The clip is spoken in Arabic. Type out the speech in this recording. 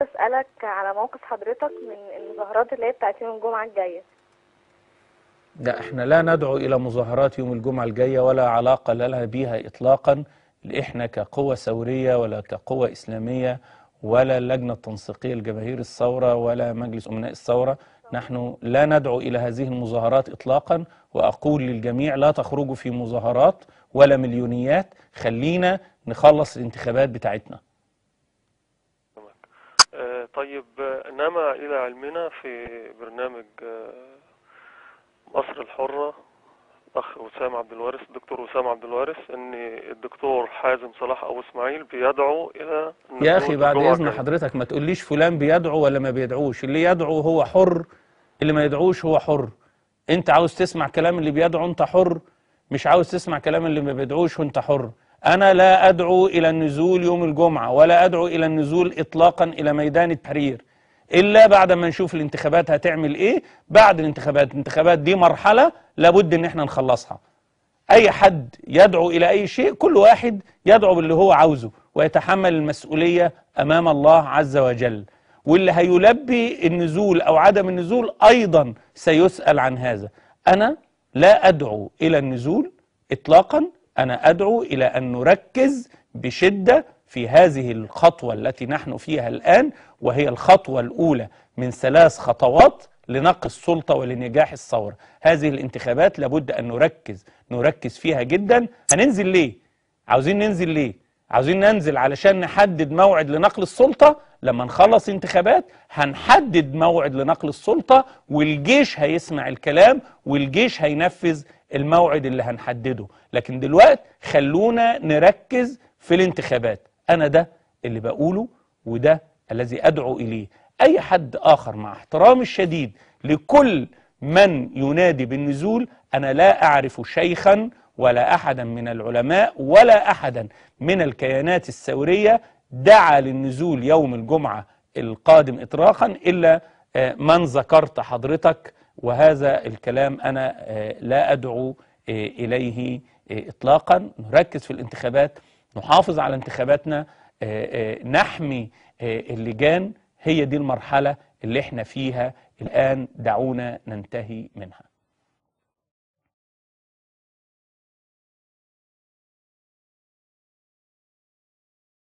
أسألك على موقف حضرتك من المظاهرات اللي هي بتاعت يوم الجمعة الجاية. لا، احنا لا ندعو إلى مظاهرات يوم الجمعة الجاية ولا علاقة لها بها إطلاقا. احنا كقوة ثورية ولا كقوة إسلامية ولا اللجنة التنسيقية لجماهير الثورة ولا مجلس أمناء الثورة، نحن لا ندعو إلى هذه المظاهرات إطلاقا. وأقول للجميع لا تخرجوا في مظاهرات ولا مليونيات، خلينا نخلص الانتخابات بتاعتنا. طيب، نما إلى علمنا في برنامج مصر الحرة الأخ وسام عبد الوارث، الدكتور وسام عبد الوارث، إن الدكتور حازم صلاح أبو إسماعيل بيدعو إلى يا أخي بعد إذن حضرتك ما تقوليش فلان بيدعو ولا ما بيدعوش. اللي يدعو هو حر، اللي ما يدعوش هو حر. أنت عاوز تسمع كلام اللي بيدعو أنت حر، مش عاوز تسمع كلام اللي ما بيدعوش وأنت حر. أنا لا أدعو إلى النزول يوم الجمعة ولا أدعو إلى النزول إطلاقا إلى ميدان التحرير إلا بعد ما نشوف الانتخابات هتعمل إيه. بعد الانتخابات دي مرحلة لابد إن احنا نخلصها. أي حد يدعو إلى أي شيء، كل واحد يدعو باللي هو عاوزه ويتحمل المسؤولية أمام الله عز وجل، واللي هيلبي النزول أو عدم النزول أيضا سيسأل عن هذا. أنا لا أدعو إلى النزول إطلاقا، أنا أدعو إلى أن نركز بشدة في هذه الخطوة التي نحن فيها الآن، وهي الخطوة الأولى من 3 خطوات لنقل السلطة ولنجاح الثورة. هذه الانتخابات لابد أن نركز فيها جدا. هننزل ليه؟ عاوزين ننزل ليه؟ عاوزين ننزل علشان نحدد موعد لنقل السلطة. لما نخلص انتخابات هنحدد موعد لنقل السلطة، والجيش هيسمع الكلام والجيش هينفذ الموعد اللي هنحدده. لكن دلوقتي خلونا نركز في الانتخابات. أنا ده اللي بقوله وده الذي أدعو إليه. أي حد آخر مع احترامي الشديد لكل من ينادي بالنزول، أنا لا أعرف شيخا ولا أحدا من العلماء ولا أحدا من الكيانات الثورية دعا للنزول يوم الجمعة القادم إطلاقا إلا من ذكرت حضرتك. وهذا الكلام أنا لا أدعو إليه إطلاقا. نركز في الانتخابات، نحافظ على انتخاباتنا، نحمي اللجان. هي دي المرحلة اللي احنا فيها الآن، دعونا ننتهي منها.